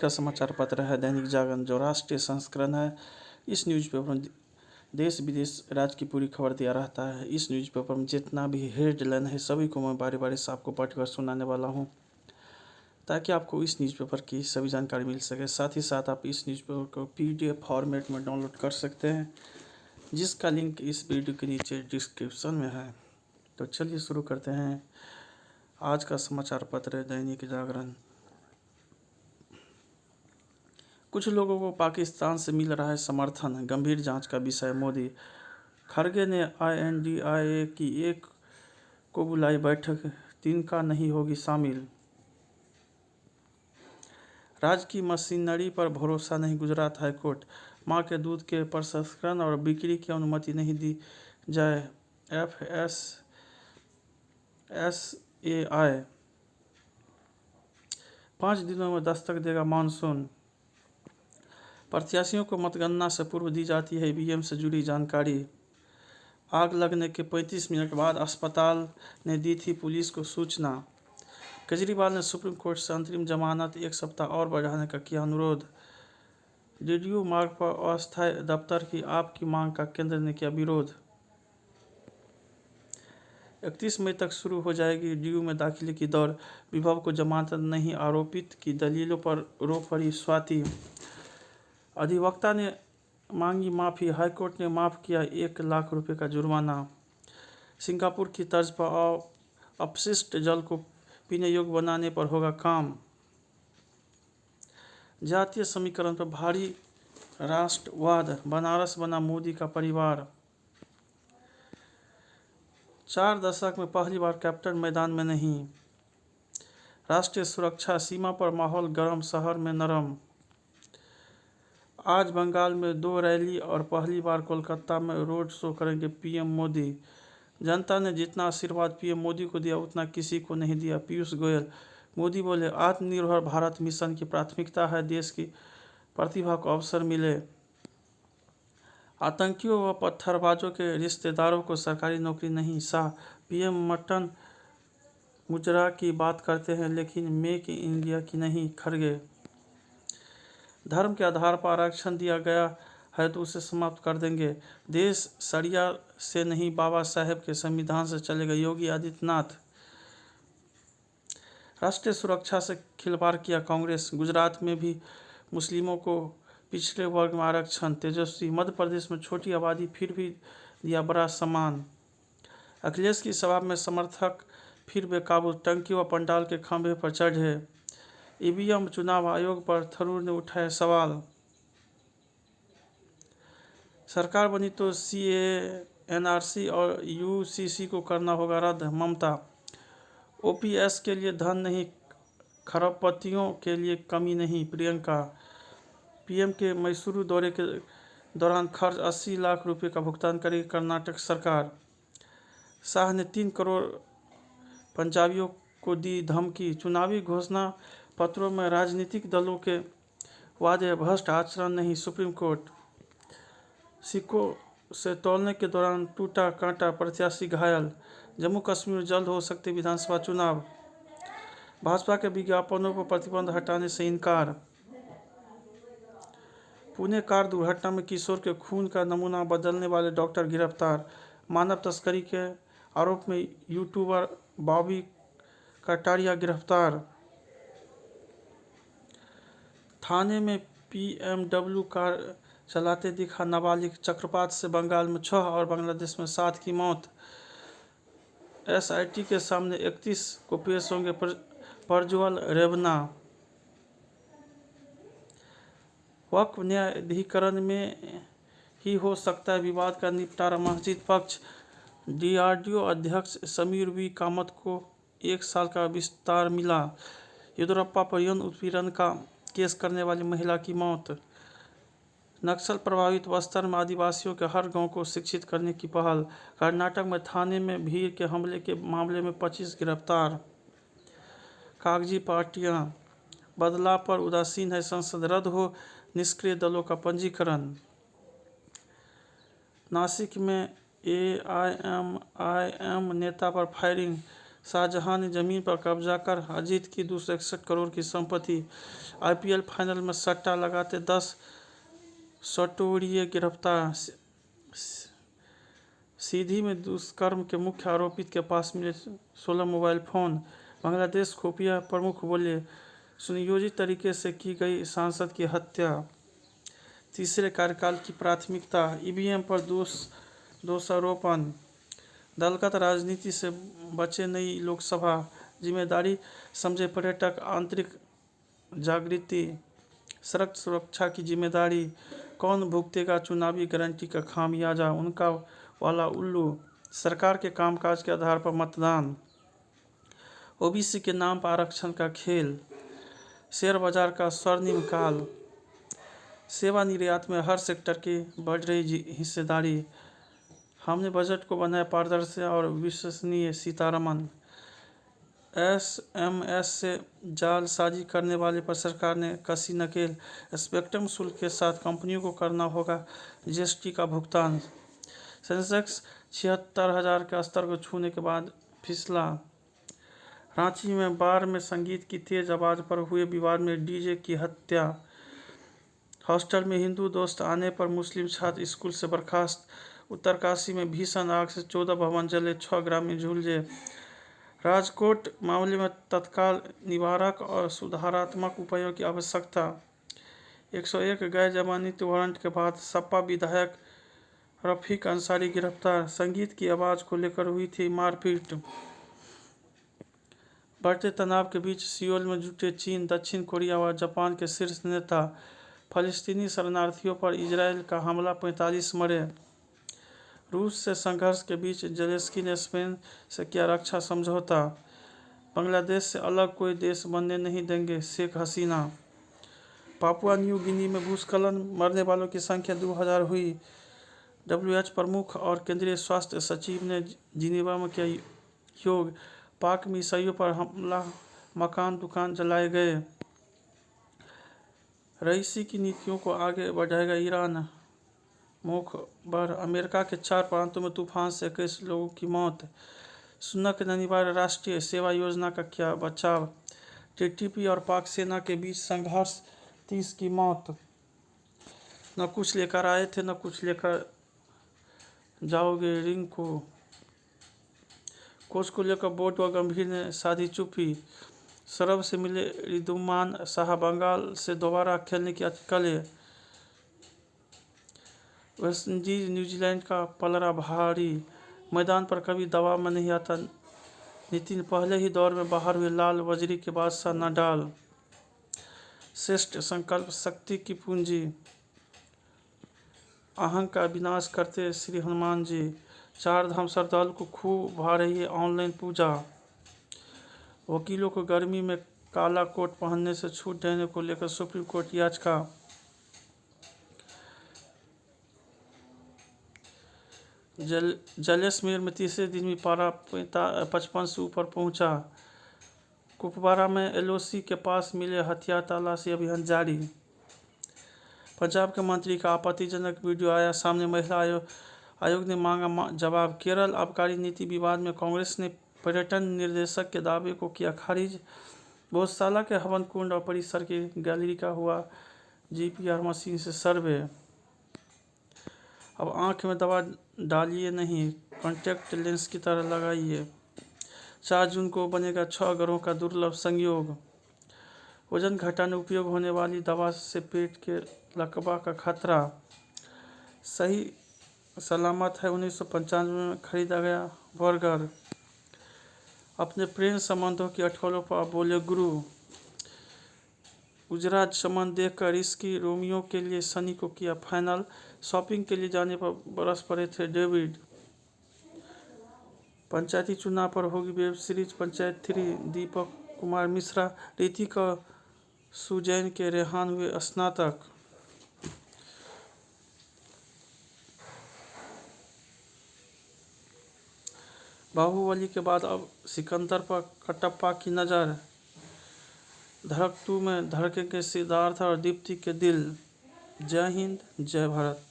का समाचार पत्र है दैनिक जागरण, जो राष्ट्रीय संस्करण है। इस न्यूज़पेपर में देश विदेश राज्य की पूरी खबर दिया रहता है। इस न्यूज़पेपर में जितना भी हेडलाइन है सभी को मैं बारी बारी से आपको पढ़कर सुनाने वाला हूँ, ताकि आपको इस न्यूज़पेपर की सभी जानकारी मिल सके। साथ ही साथ आप इस न्यूज़पेपर को PDF फॉर्मेट में डाउनलोड कर सकते हैं, जिसका लिंक इस वीडियो के नीचे डिस्क्रिप्शन में है। तो चलिए शुरू करते हैं आज का समाचार पत्र दैनिक जागरण। कुछ लोगों को पाकिस्तान से मिल रहा है समर्थन, गंभीर जांच का विषय मोदी। खरगे ने INDIA की एक को बुलाई बैठक, 3 का नहीं होगी शामिल। राज्य की मशीनरी पर भरोसा नहीं, गुजरात हाईकोर्ट। मां के दूध के प्रसंस्करण और बिक्री की अनुमति नहीं दी जाए, FSSAI। 5 दिनों में दस्तक देगा मानसून। प्रत्याशियों को मतगणना से पूर्व दी जाती है EVM से जुड़ी जानकारी। आग लगने के 35 मिनट बाद अस्पताल ने दी थी पुलिस को सूचना। केजरीवाल ने सुप्रीम कोर्ट से अंतरिम जमानत 1 सप्ताह और बढ़ाने का किया अनुरोध। DDU मार्ग पर अस्थायी दफ्तर की आपकी मांग का केंद्र ने किया विरोध। 31 मई तक शुरू हो जाएगी DU में दाखिले की दौड़, विभव को जमानत नहीं, आरोपित की दलीलों पर रो पड़ी स्वाति। अधिवक्ता ने मांगी माफ़ी, हाईकोर्ट ने माफ़ किया 1 लाख रुपए का जुर्माना। सिंगापुर की तर्ज पर अपशिष्ट जल को पीने योग्य बनाने पर होगा काम। जातीय समीकरण पर भारी राष्ट्रवाद, बनारस बना मोदी का परिवार। 4 दशक में पहली बार कैप्टन मैदान में नहीं। राष्ट्रीय सुरक्षा, सीमा पर माहौल गर्म, शहर में नरम। आज बंगाल में 2 रैली और पहली बार कोलकाता में रोड शो करेंगे PM मोदी। जनता ने जितना आशीर्वाद PM मोदी को दिया उतना किसी को नहीं दिया, पीयूष गोयल। मोदी बोले, आत्मनिर्भर भारत मिशन की प्राथमिकता है देश की प्रतिभा को अवसर मिले। आतंकियों व पत्थरबाजों के रिश्तेदारों को सरकारी नौकरी नहीं, शाह। PM मटन मुजरा की बात करते हैं लेकिन मेक इन इंडिया की नहीं, खरगे। धर्म के आधार पर आरक्षण दिया गया है तो उसे समाप्त कर देंगे। देश सरिया से नहीं, बाबा साहेब के संविधान से चलेगा, योगी आदित्यनाथ। राष्ट्रीय सुरक्षा से खिलवाड़ किया कांग्रेस, गुजरात में भी मुस्लिमों को पिछड़े वर्ग में आरक्षण, तेजस्वी। मध्य प्रदेश में छोटी आबादी फिर भी दिया बड़ा सम्मान। अखिलेश की सभा में समर्थक फिर बेकाबू, टंकी व पंडाल के खंभे पर चढ़े। EVM चुनाव आयोग पर थरूर ने उठाया सवाल। सरकार बनी तो CAA, NRC और UCC को करना होगा रद्द, ममता। OPS के लिए धन नहीं, खरबपतियों के लिए कमी नहीं, प्रियंका। PM के मैसूरू दौरे के दौरान खर्च 80 लाख रुपए का भुगतान करेगी कर्नाटक सरकार। शाह ने 3 करोड़ पंजाबियों को दी धमकी। चुनावी घोषणा पत्रों में राजनीतिक दलों के वादे भ्रष्ट आचरण नहीं, सुप्रीम कोर्ट। सिक्कों से तौलने के दौरान टूटा कांटा, प्रत्याशी घायल। जम्मू कश्मीर में जल्द हो सकते विधानसभा चुनाव। भाजपा के विज्ञापनों पर प्रतिबंध हटाने से इनकार। पुणे कार दुर्घटना में किशोर के खून का नमूना बदलने वाले डॉक्टर गिरफ्तार। मानव तस्करी के आरोप में यूट्यूबर बॉबी कटारिया गिरफ्तार। थाने में BMW कार चलाते दिखा नाबालिग, चक्रवात से बंगाल में 6 और बांग्लादेश में 7 की मौत। SIT के सामने 31 को पेश होंगे प्रज्वल रेवन्ना। वक्फ न्यायाधिकरण में ही हो सकता है विवाद का निपटारा, मस्जिद पक्ष। DRDO अध्यक्ष समीर V कामत को 1 साल का विस्तार मिला। येदियुरप्पा पर यौन उत्पीड़न का केस करने वाली महिला की मौत। नक्सल प्रभावित बस्तर में आदिवासियों के हर गांव को शिक्षित करने की पहल। कर्नाटक में थाने में भीड़ के हमले के मामले में 25 गिरफ्तार। कागजी पार्टियां, बदलाव पर उदासीन है संसद, रद्द हो निष्क्रिय दलों का पंजीकरण। नासिक में AIMIM नेता पर फायरिंग, शाहजहां ने जमीन पर कब्जा कर अजीत की 261 करोड़ की संपत्ति। आईपीएल फाइनल में सट्टा लगाते 10 सटोरिये गिरफ्तार। सीधी में दुष्कर्म के मुख्य आरोपित के पास मिले 16 मोबाइल फोन। बांग्लादेश खुफिया प्रमुख बोले, सुनियोजित तरीके से की गई सांसद की हत्या। तीसरे कार्यकाल की प्राथमिकता, ईवीएम पर दोषारोपण। दलगत राजनीति से बचे नई लोकसभा, जिम्मेदारी समझे पर्यटक। आंतरिक जागृति, सड़क सुरक्षा की जिम्मेदारी। कौन भुगतेगा चुनावी गारंटी का खामियाजा, उनका वाला उल्लू। सरकार के कामकाज के आधार पर मतदान। ओबीसी के नाम पर आरक्षण का खेल। शेयर बाजार का स्वर्णिम काल। सेवा निर्यात में हर सेक्टर की बढ़ रही हिस्सेदारी। हमने बजट को बनाया पारदर्शी और विश्वसनीय। सीतारमन। एसएमएस से जालसाजी करने वाले पर सरकार ने कसी नकेल। स्पेक्ट्रम शुल्क के साथ कंपनियों को करना होगा जीएसटी का भुगतान। सेंसेक्स 76,000 के स्तर को छूने के बाद फिसला। रांची में बार में संगीत की तेज आवाज पर हुए विवाद में डीजे की हत्या। हॉस्टल में हिंदू दोस्त आने पर मुस्लिम छात्र स्कूल से बर्खास्त। उत्तरकाशी में भीषण आग से 14 भवन जले, 6 ग्रामीण झुलसे। राजकोट मामले में तत्काल निवारक और सुधारात्मक उपायों की आवश्यकता। 101 गैर जमानती वारंट के बाद सपा विधायक रफीक अंसारी गिरफ्तार। संगीत की आवाज को लेकर हुई थी मारपीट। बढ़ते तनाव के बीच सियोल में जुटे चीन, दक्षिण कोरिया और जापान के शीर्ष नेता। फलस्तीनी शरणार्थियों पर इजरायल का हमला, 45 मरे। रूस से संघर्ष के बीच जेलेंस्की ने स्पेन से किया रक्षा समझौता। बांग्लादेश से अलग कोई देश बनने नहीं देंगे, Sheikh Hasina. Papua New Guinea में भूस्खलन, मरने वालों की संख्या 2000 हुई। डब्ल्यूएच प्रमुख और केंद्रीय स्वास्थ्य सचिव ने जिनेवा में किया योग। पाक में ईसाइयों पर हमला, मकान दुकान जलाए गए। रईसी की नीतियों को आगे बढ़ाएगा ईरान। मुखबर, अमेरिका के 4 प्रांतों में तूफान से 21 लोगों की मौत। सुनक अनिवार्य राष्ट्रीय सेवा योजना का किया बचाव। टीटीपी और पाक सेना के बीच संघर्ष, 30 की मौत। न कुछ लेकर आए थे न कुछ लेकर जाओगे, रिंकू। कोच को लेकर बोर्ड व गंभीर ने साधी चुप्पी। सरब से मिले रिदुमान शाह, बंगाल से दोबारा खेलने की अटकलें। वेस्टइंडीज न्यूजीलैंड का पलड़ा भारी, मैदान पर कभी दबाव में नहीं आता नितिन। पहले ही दौर में बाहर हुए लाल वजरी के बादशाह नडाल। श्रेष्ठ संकल्प शक्ति की पूंजी, अहंकार का विनाश करते श्री हनुमान जी। 4 धाम श्रद्धालु को खूब भा रही है ऑनलाइन पूजा। वकीलों को गर्मी में काला कोट पहनने से छूट देने को लेकर सुप्रीम कोर्ट याचिका। जैसलमेर में तीसरे दिन भी पारा 55 से ऊपर पहुंचा। कुपवारा में एलओसी के पास मिले हथियार, तलाशी अभियान जारी। पंजाब के मंत्री का आपत्तिजनक वीडियो आया सामने, महिला आयोग ने मांगा जवाब। केरल आबकारी नीति विवाद में कांग्रेस ने पर्यटन निर्देशक के दावे को किया खारिज। गौशाला के हवन कुंड और परिसर की गैलरी का हुआ जीपीआर मशीन से सर्वे। अब आंख में दवा डालिए नहीं, कॉन्टैक्ट लेंस की तरह लगाइए। 4 जून को बनेगा 6 ग्रहों का दुर्लभ संयोग। वजन घटाने उपयोग होने वाली दवा से पेट के लकवा का खतरा। सही सलामत है 1995 में खरीदा गया बर्गर। अपने प्रेम संबंधों की अटकलों पर बोले गुरु। उजरा चमन देखकर इसकी रोमियो के लिए सनी को किया फाइनल। शॉपिंग के लिए जाने पर बरस पड़े थे डेविड। पंचायती चुनाव पर होगी वेब सीरीज पंचायत 3। दीपक कुमार मिश्रा, ऋतिक और सुजैन के रेहान हुए स्नातक। बाहुबली के बाद अब सिकंदर पर कटप्पा की नज़र। धड़क 2 में धड़केंगे सिद्धार्थ और दीप्ति के दिल। जय हिंद, जय भारत।